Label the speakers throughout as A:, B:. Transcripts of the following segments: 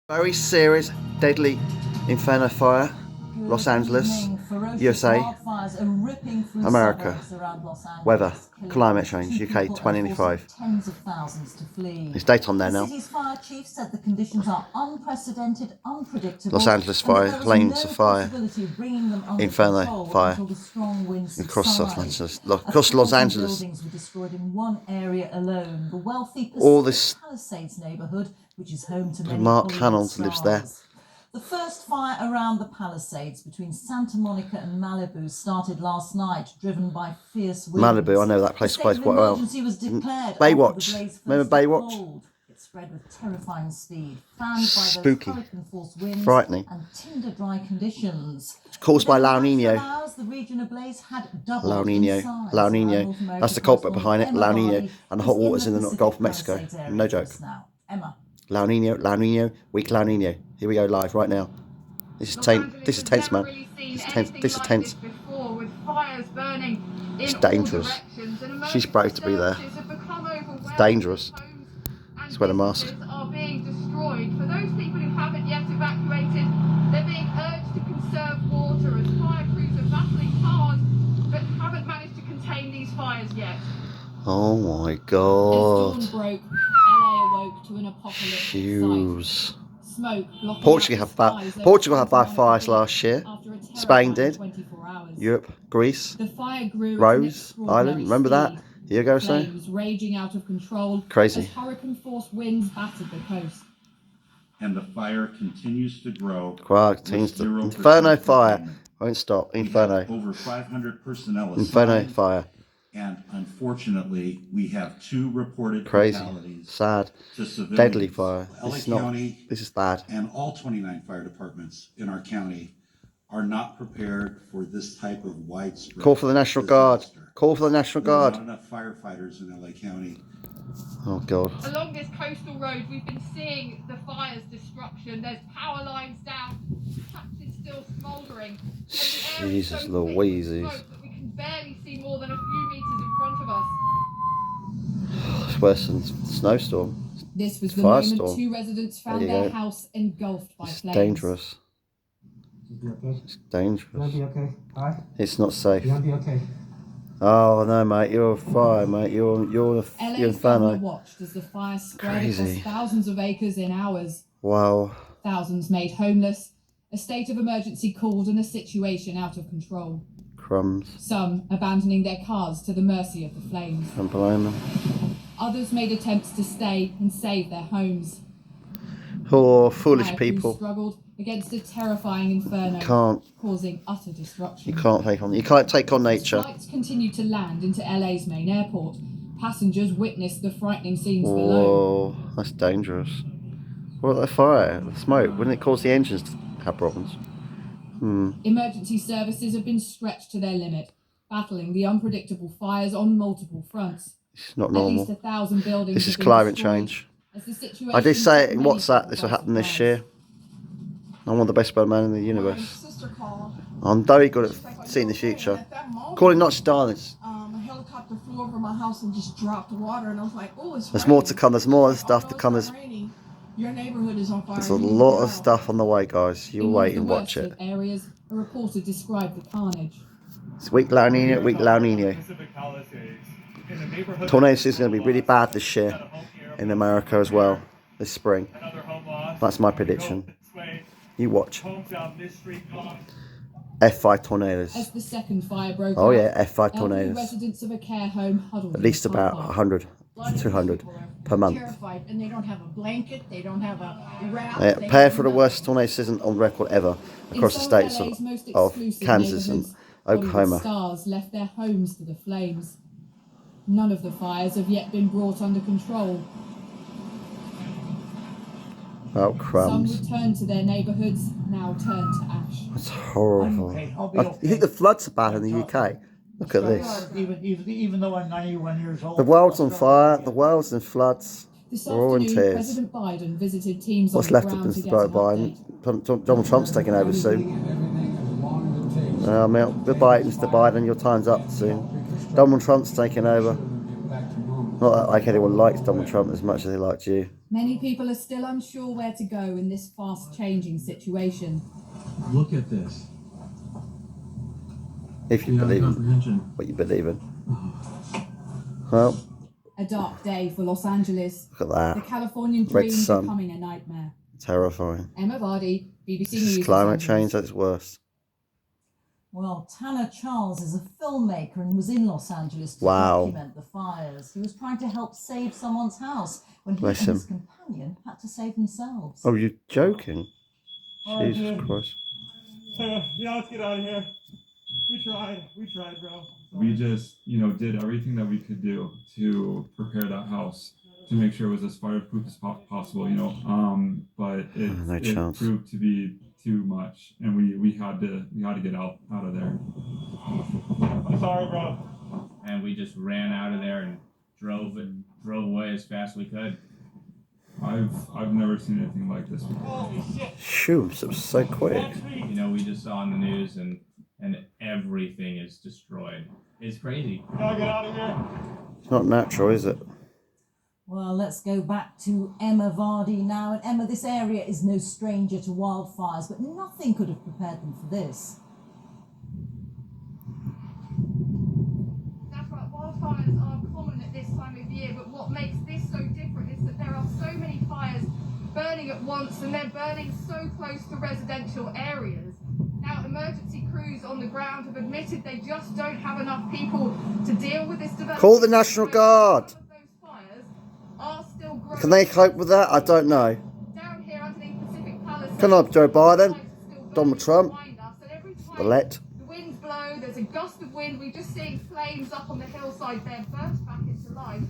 A: Very serious, deadly inferno fire, Los Angeles, USA, America. Weather, climate change, UK 2025. It's date on there now. Los Angeles fire, flames of fire, inferno fire across Los Angeles, across Los Angeles. All this. Which is home to many Mark Hanold lives there.
B: The first fire around the Palisades between Santa Monica and Malibu started last night, driven by fierce winds.
A: Malibu, I know that place quite well. Baywatch, remember Baywatch?
B: It spread with terrifying speed, fanned by
A: spooky,
B: those hurricane-force winds,
A: frightening,
B: and tinder-dry conditions.
A: It's caused by La Nina.
B: The region ablaze had doubled
A: La Nina, La Nina. That's the culprit behind it. La Nina, and the hot waters in the Gulf of Mexico. No joke.
B: Emma.
A: La Nina, weak La Nina. Here we go live right now. This is tense. This is tense, man. This is tense. It's dangerous. She's brave to be there. It's dangerous. Just wear a mask.
C: Are being destroyed. For those people who haven't yet evacuated, they're being urged to conserve water as fire crews are battling hard, but haven't managed to contain these fires yet.
A: Oh my God.
C: As dawn broke, LA awoke to an apocalyptic
A: Shoes.
C: Smoke
A: Portugal had bad fires last year. Spain did. Europe, Greece,
C: the fire grew
A: Rose Island. Remember that? A year ago or so.
C: Flames raging out of control.
A: Crazy.
C: As hurricane-force winds battered the coast.
D: And the fire continues to grow.
A: Inferno fire. Won't stop. Inferno.
D: Over 500 personnel assigned.
A: Inferno fire.
D: And unfortunately, we have 2 reported
A: Crazy.
D: fatalities.
A: Sad.
D: To civilians.
A: Deadly fire.
D: This
A: is bad.
D: And all 29 fire departments in our county are not prepared for this type of widespread
A: Call for the National Guard. Call for the National Guard.
D: There are not enough firefighters in LA County.
A: Oh God.
C: Along this coastal road, we've been seeing the fire's destruction. There's power lines down, patches still smouldering.
A: Jesus Louise.
C: We can barely see more than a few meters in front of us.
A: It's worse than snowstorm.
C: This was the moment 2 residents found their house engulfed by flames.
A: Dangerous. It's dangerous.
E: You'll be okay. Hi.
A: It's not safe.
E: You'll be okay.
A: Oh no, mate! You're a fire, mate. You're inferno.
C: Watched as the fire spread across thousands of acres in hours.
A: Wow.
C: Thousands made homeless. A state of emergency called and a situation out of control.
A: Crumbs.
C: Some abandoning their cars to the mercy of the flames.
A: Can't blame them.
C: Others made attempts to stay and save their homes.
A: Oh, foolish people.
C: Struggled against a terrifying inferno, causing utter destruction.
A: You can't take on nature.
C: Flights continued to land into LA's main airport. Passengers witnessed the frightening scenes below.
A: Oh, that's dangerous. What about the fire, the smoke? Wouldn't it cause the engines to have problems?
C: Emergency services have been stretched to their limit, battling the unpredictable fires on multiple fronts.
A: It's not normal.
C: At least 1,000 buildings.
A: This is climate change. I did say it in WhatsApp this will happen this year. I'm one of the best weathermen in the universe. I'm very good at seeing the future. Calling not just darlings.
F: A helicopter flew over my house and just dropped the water, and I was like, "Oh, it's
A: There's more to come. There's more stuff to come.
F: Your neighborhood is on fire."
A: There's a lot of stuff on the way, guys. You wait and watch it.
C: Areas, a reporter described the carnage.
A: It's weak La Nina, weak La Nina. Tornado season is going to be really bad this year in America as well, this spring. That's my prediction. You watch. F5 tornadoes.
C: As the second fire broke
A: out, F5 tornadoes.
C: Residents of a care home huddled
A: at least about 100 to 200 per month.
F: Terrified, and they don't have a blanket, they don't have a wrap.
A: Prepare for the worst tornado season on record ever across the states of Kansas and Oklahoma.
C: Stars left their homes to the flames. None of the fires have yet been brought under control.
A: Oh, crumbs.
C: Some returned to their neighbourhoods, now turned to ash.
A: That's horrible. You think the floods are bad in the UK? Look at this.
E: Even though I'm 91 years old.
A: The world's on fire, the world's in floods.
C: This
A: We're all in
C: afternoon,
A: tears.
C: President Biden visited teams
A: What's
C: on
A: left
C: the
A: of
C: ground
A: this
C: to get an
A: Biden? Donald Trump's taking over soon. Goodbye, Mr. Biden, your time's up soon. Donald Trump's taking over. Not that like anyone likes Donald Trump as much as they liked you.
C: Many people are still unsure where to go in this fast-changing situation.
G: Look at this.
A: If you believe in what you believe in. Well,
C: A dark day for Los Angeles.
A: look at that.
C: The Californian
A: Red
C: dream
A: sun.
C: becoming a nightmare.
A: Terrifying.
C: Emma Vardy, BBC
A: This is
C: News.
A: climate
C: Los Angeles.
A: change at its worst.
B: Well, Tanner Charles is a filmmaker and was in Los Angeles to
A: Wow.
B: document the fires. He was trying to help save someone's house when he
A: Bless
B: and his
A: him.
B: companion had to save themselves.
A: Oh, you're joking?
E: Oh,
A: Jesus
E: dude.
A: Christ.
E: Yeah, let's get out of here. We tried, bro.
G: We just, did everything that we could do to prepare that house to make sure it was as fireproof as possible, but
A: No
G: it
A: chance.
G: proved to be too much, and we had to get out of there.
E: I'm sorry, bro.
H: And we just ran out of there and drove away as fast as we could.
G: I've never seen anything like this before.
E: Holy shit.
A: Shoo, it was so quick.
H: We just saw on the news and everything is destroyed. It's crazy.
E: Gotta get out of here.
A: It's not natural, is it?
B: Well, let's go back to Emma Vardy now. And Emma, this area is no stranger to wildfires, but nothing could have prepared them for this.
C: That's right, wildfires are common at this time of year, but what makes this so different is that there are so many fires burning at once, and they're burning so close to residential areas. Now, emergency crews on the ground have admitted they just don't have enough people to deal with this development.
A: Call the National Guard.
C: Some of those fires are still growing.
A: Can they cope with that? I don't know.
C: Down here underneath Pacific Palisades,
A: Can I, Joe Biden?
C: fires are still burning
A: Donald Trump?
C: behind us, and every time
A: Elect?
C: the winds blow, there's a gust of wind. We're just seeing flames up on the hillside there burst back into life.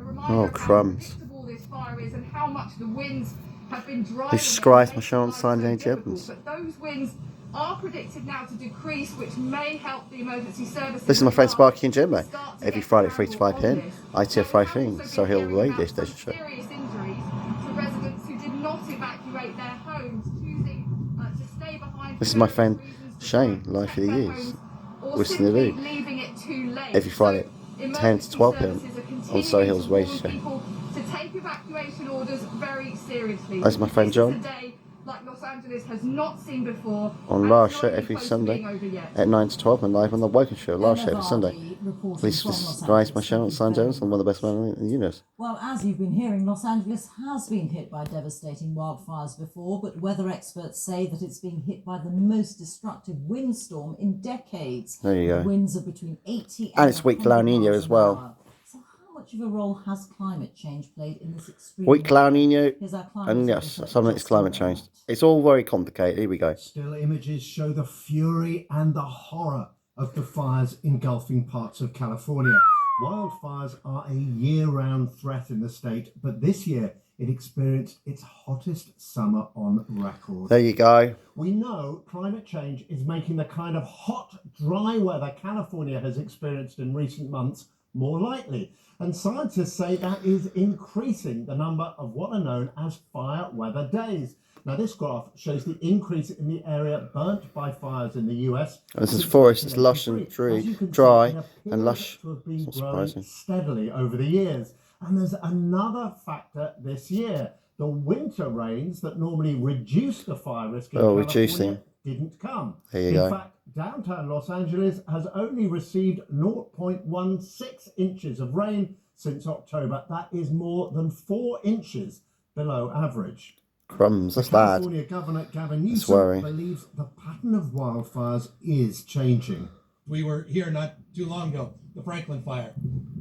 C: A reminder
A: Oh,
C: of how
A: crumbs.
C: predictable this fire is and how much the winds have been driving.
A: Jesus Christ,
C: it,
A: my Sharon
C: making
A: signed
C: life
A: any
C: so difficult.
A: Evans.
C: But those winds are predicted now to decrease, which may help the emergency services.
A: This is my friend Sparky and Jimbo.
C: start to
A: Every
C: get
A: Friday 3 to
C: handle
A: 5 p.m.
C: on this.
A: ITF
C: Now,
A: 5
C: we have
A: things.
C: also
A: So
C: been
A: he'll
C: hearing
A: radio
C: about some
A: station show.
C: serious injuries to residents who did not evacuate their homes, choosing to stay behind.
A: This is
C: for
A: my
C: various
A: friend
C: reasons to
A: Shane,
C: protect
A: Life of the
C: their
A: Years.
C: homes, or
A: What's the
C: simply
A: do?
C: leaving it too late.
A: Every Friday,
C: So
A: 10 to 12 p.m.
C: emergency services are
A: on Surrey Hills
C: continuing
A: Radio
C: to warn
A: Show.
C: people to take evacuation orders very seriously.
A: That's my friend
C: This
A: John.
C: is a day like Los Angeles has not seen before.
A: On
C: and
A: Last
C: it's
A: Show
C: not even
A: every
C: close to
A: Sunday
C: being over yet.
A: at 9 to 12 and live on the Woken Show. Last Show
B: Emma
A: every Sunday.
B: Vardy reporting
A: Please
B: from Los
A: subscribe to my
B: Angeles.
A: channel, Simon Jones. I'm one of the best men in the universe.
B: Well, as you've been hearing, Los Angeles has been hit by devastating wildfires before, but weather experts say that it's being hit by the most destructive windstorm in decades.
A: There you go.
B: Winds are between 80
A: And it's weak
B: 100
A: La Nina
B: miles
A: as
B: an
A: well.
B: hour. So how much of a role has climate change played in this extreme?
A: Weak La Nina,
B: Here's our climate
A: and yes,
B: editor,
A: some of it's
B: Justin
A: climate
B: Bennett.
A: change. It's all very complicated. Here we go.
I: Still images show the fury and the horror of the fires engulfing parts of California. Wildfires are a year-round threat in the state, but this year it experienced its hottest summer on record.
A: There you go.
I: We know climate change is making the kind of hot, dry weather California has experienced in recent months more likely. And scientists say that is increasing the number of what are known as fire weather days. Now, this graph shows the increase in the area burnt by fires in the US.
A: This is forest. It's lush and dry and lush.
I: To have been
A: It's not
I: growing
A: surprising.
I: steadily over the years. And there's another factor this year. The winter rains that normally reduce the fire risk in California
A: reducing.
I: didn't come.
A: There you
I: in
A: go.
I: fact, downtown Los Angeles has only received 0.16 inches of rain since October. That is more than 4 inches below average.
A: Crumbs. That's bad.
I: California Governor Gavin
A: That's
I: Newsom
A: worrying.
I: believes the pattern of wildfires is changing.
J: We were here not too long ago, the Franklin fire.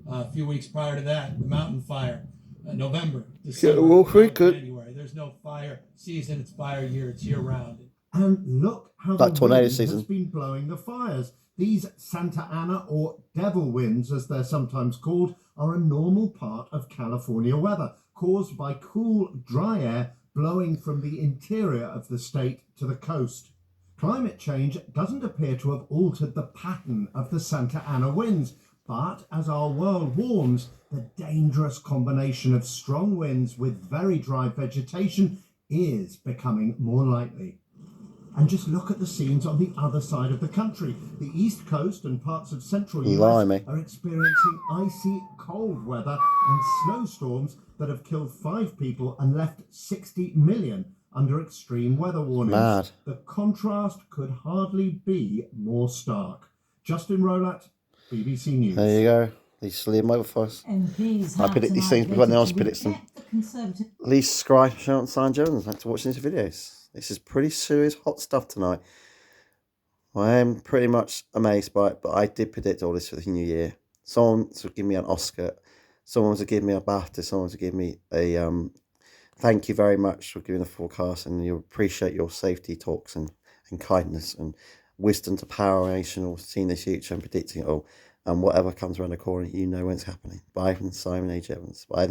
J: A few weeks prior to that, the Mountain fire, November, December,
A: well, very
J: now
A: good.
J: January. There's no fire season, it's fire year, it's year round.
I: And look how
A: Like
I: the
A: tornado
I: wind
A: season.
I: has been blowing the fires. These Santa Ana, or devil winds as they're sometimes called, are a normal part of California weather, caused by cool, dry air blowing from the interior of the state to the coast. Climate change doesn't appear to have altered the pattern of the Santa Ana winds, but as our world warms, the dangerous combination of strong winds with very dry vegetation is becoming more likely. And just look at the scenes on the other side of the country. The East Coast and parts of central
A: Blimey.
I: US are experiencing icy cold weather and snowstorms that have killed 5 people and left 60 million under extreme weather warnings.
A: Mad.
I: The contrast could hardly be more stark. Justin Rolat, BBC News.
A: There you go. These silly wildfires.
B: MPs
A: I
B: have
A: predict these
B: tonight
A: things before anyone else
B: voted to
A: predicts them.
B: reject the Conservative.
A: Please subscribe, share, and sign Jones. Thanks for watching these videos. This is pretty serious, hot stuff tonight. I am pretty much amazed by it, but I did predict all this for the new year. Someone would give me an Oscar. Someone would give me a BAFTA. Someone would give me a thank you very much for giving the forecast, and you appreciate your safety talks and kindness and wisdom to power nation or seeing the future and predicting it all. And whatever comes around the corner, you know when it's happening. Bye from Simon H. Evans. Bye.